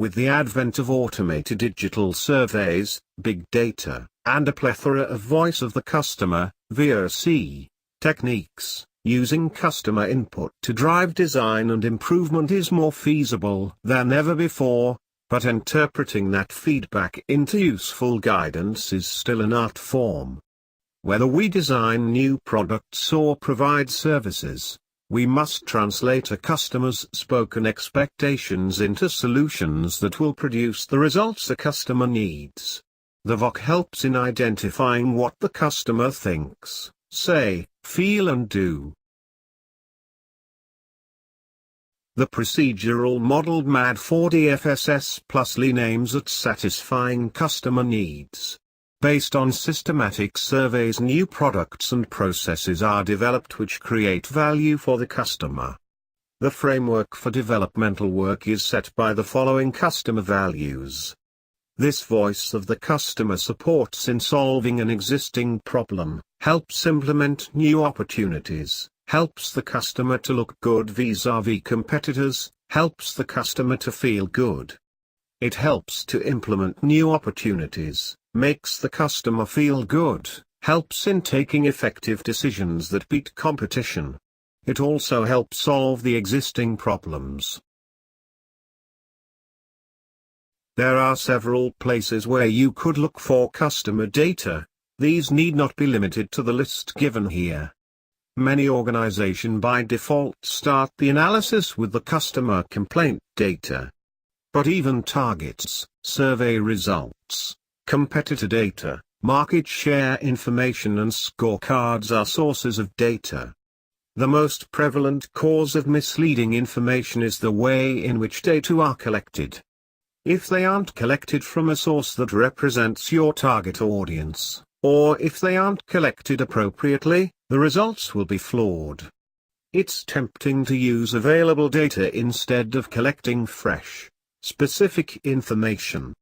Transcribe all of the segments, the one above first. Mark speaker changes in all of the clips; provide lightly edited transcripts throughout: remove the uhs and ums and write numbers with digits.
Speaker 1: With the advent of automated digital surveys, big data, and a plethora of voice of the customer, VOC, techniques, using customer input to drive design and improvement is more feasible than ever before, but interpreting that feedback into useful guidance is still an art form. Whether we design new products or provide services, we must translate a customer's spoken expectations into solutions that will produce the results a customer needs. The VOC helps in identifying what the customer thinks, say, feel and do. The procedural modeled MAD for DFSS plus Lean aims at satisfying customer needs. Based on systematic surveys, new products and processes are developed which create value for the customer. The framework for developmental work is set by the following customer values. This voice of the customer supports in solving an existing problem, helps implement new opportunities, helps the customer to look good vis-à-vis competitors, helps the customer to feel good. It helps to implement new opportunities, makes the customer feel good, helps in taking effective decisions that beat competition. It also helps solve the existing problems. There are several places where you could look for customer data. These need not be limited to the list given here. Many organizations by default start the analysis with the customer complaint data. But even targets, survey results, competitor data, market share information and scorecards are sources of data. The most prevalent cause of misleading information is the way in which data are collected. If they aren't collected from a source that represents your target audience, or if they aren't collected appropriately, the results will be flawed. It's tempting to use available data instead of collecting fresh, specific information.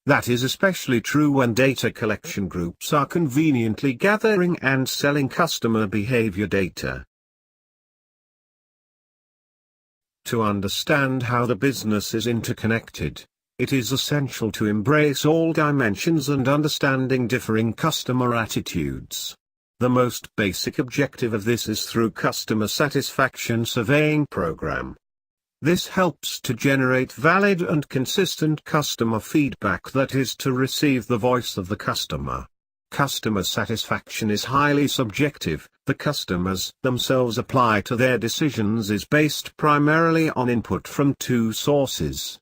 Speaker 1: That is especially true when data collection groups are conveniently gathering and selling customer behavior data. To understand how the business is interconnected, it is essential to embrace all dimensions and understanding differing customer attitudes. The most basic objective of this is through customer satisfaction surveying program. This helps to generate valid and consistent customer feedback, that is to receive the voice of the customer. Customer satisfaction is highly subjective. The customers themselves apply to their decisions is based primarily on input from two sources.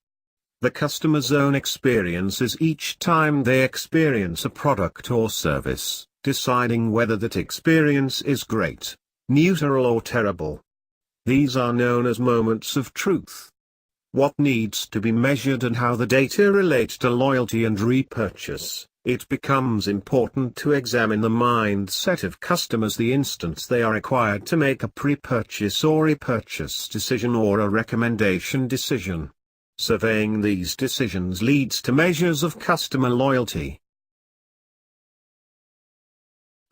Speaker 1: The customer's own experiences each time they experience a product or service, deciding whether that experience is great, neutral or terrible. These are known as moments of truth. What needs to be measured and how the data relate to loyalty and repurchase. It becomes important to examine the mindset of customers the instant they are required to make a pre-purchase or repurchase decision or a recommendation decision. Surveying these decisions leads to measures of customer loyalty.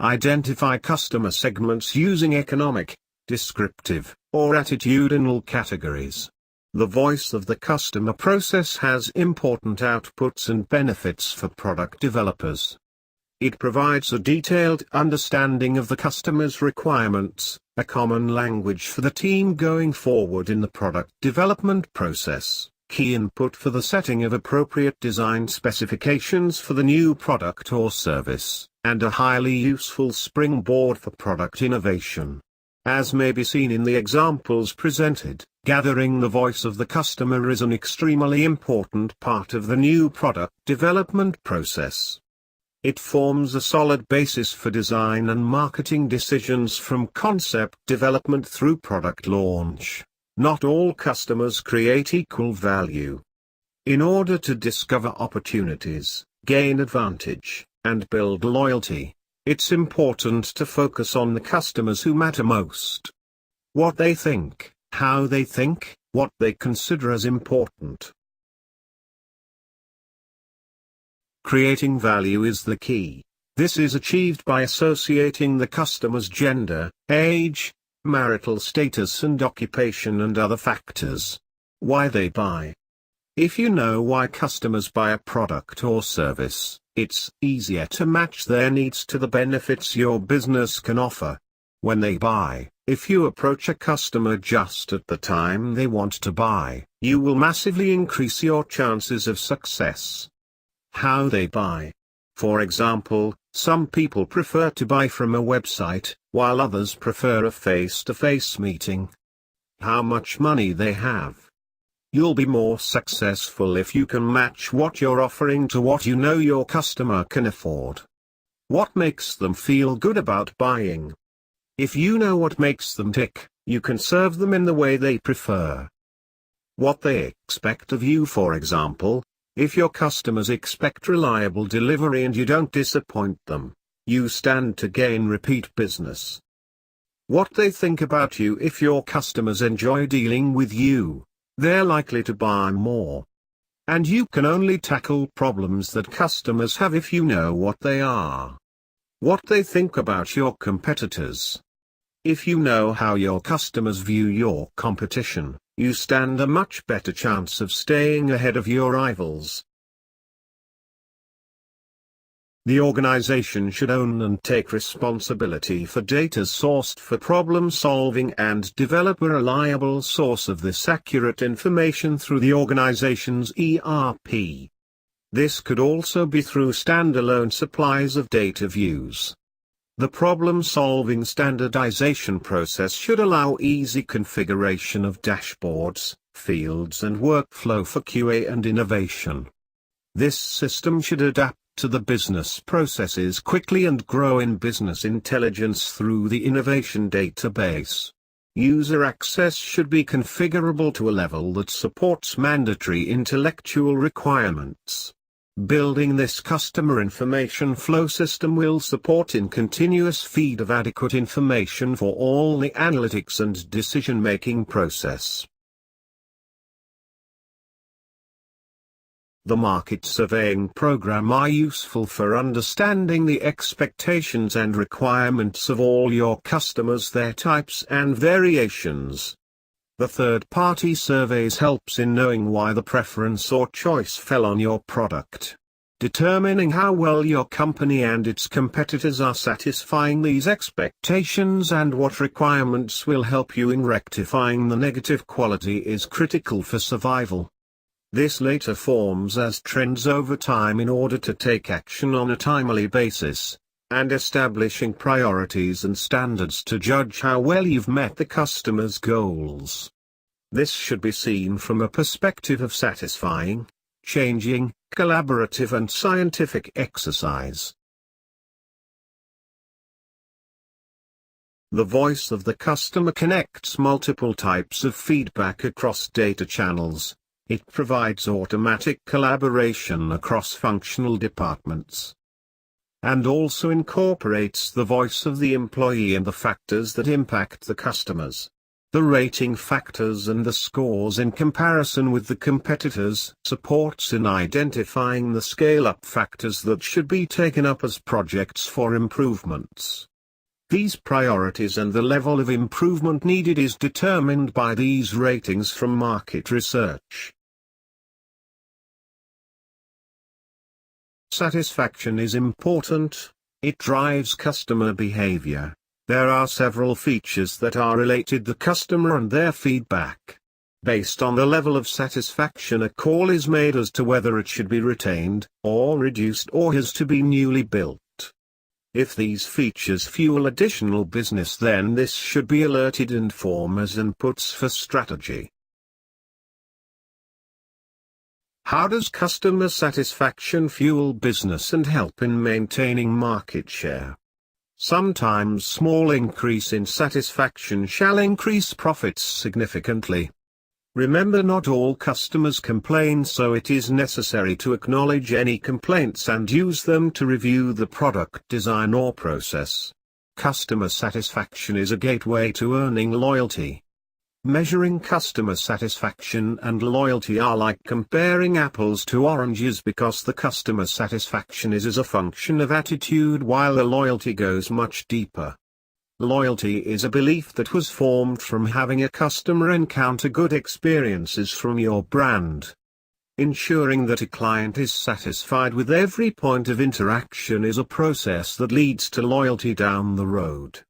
Speaker 1: Identify customer segments using economic, descriptive, or attitudinal categories. The voice of the customer process has important outputs and benefits for product developers. It provides a detailed understanding of the customer's requirements, a common language for the team going forward in the product development process, key input for the setting of appropriate design specifications for the new product or service, and a highly useful springboard for product innovation. As may be seen in the examples presented, gathering the voice of the customer is an extremely important part of the new product development process. It forms a solid basis for design and marketing decisions from concept development through product launch. Not all customers create equal value. In order to discover opportunities, gain advantage, and build loyalty, it's important to focus on the customers who matter most. What they think, how they think, what they consider as important. Creating value is the key. This is achieved by associating the customer's gender, age, marital status and occupation and other factors. Why they buy. If you know why customers buy a product or service, it's easier to match their needs to the benefits your business can offer. When they buy, if you approach a customer just at the time they want to buy, you will massively increase your chances of success. How they buy. For example, some people prefer to buy from a website, while others prefer a face-to-face meeting. How much money they have. You'll be more successful if you can match what you're offering to what you know your customer can afford. What makes them feel good about buying? If you know what makes them tick, you can serve them in the way they prefer. What they expect of you, for example. If your customers expect reliable delivery and you don't disappoint them, you stand to gain repeat business. What they think about you. If your customers enjoy dealing with you, they're likely to buy more. And you can only tackle problems that customers have if you know what they are. What they think about your competitors. If you know how your customers view your competition, you stand a much better chance of staying ahead of your rivals. The organization should own and take responsibility for data sourced for problem solving and develop a reliable source of this accurate information through the organization's ERP. This could also be through standalone supplies of data views. The problem-solving standardization process should allow easy configuration of dashboards, fields and workflow for QA and innovation. This system should adapt to the business processes quickly and grow in business intelligence through the innovation database. User access should be configurable to a level that supports mandatory intellectual requirements. Building this customer information flow system will support in continuous feed of adequate information for all the analytics and decision-making process. The market surveying program are useful for understanding the expectations and requirements of all your customers, their types and variations. The third-party surveys helps in knowing why the preference or choice fell on your product. Determining how well your company and its competitors are satisfying these expectations and what requirements will help you in rectifying the negative quality is critical for survival. This later forms as trends over time in order to take action on a timely basis, and establishing priorities and standards to judge how well you've met the customer's goals. This should be seen from a perspective of satisfying, changing, collaborative and scientific exercise. The voice of the customer connects multiple types of feedback across data channels. It provides automatic collaboration across functional departments, and also incorporates the voice of the employee and the factors that impact the customers. The rating factors and the scores in comparison with the competitors supports in identifying the scale-up factors that should be taken up as projects for improvements. These priorities and the level of improvement needed is determined by these ratings from market research. Satisfaction is important. It drives customer behavior. There are several features that are related to the customer and their feedback. Based on the level of satisfaction, a call is made as to whether it should be retained, or reduced, or has to be newly built. If these features fuel additional business, then this should be alerted and form as inputs for strategy. How does customer satisfaction fuel business and help in maintaining market share? Sometimes small increase in satisfaction shall increase profits significantly. Remember, not all customers complain, so it is necessary to acknowledge any complaints and use them to review the product design or process. Customer satisfaction is a gateway to earning loyalty. Measuring customer satisfaction and loyalty are like comparing apples to oranges, because the customer satisfaction is as a function of attitude while the loyalty goes much deeper. Loyalty is a belief that was formed from having a customer encounter good experiences from your brand. Ensuring that a client is satisfied with every point of interaction is a process that leads to loyalty down the road.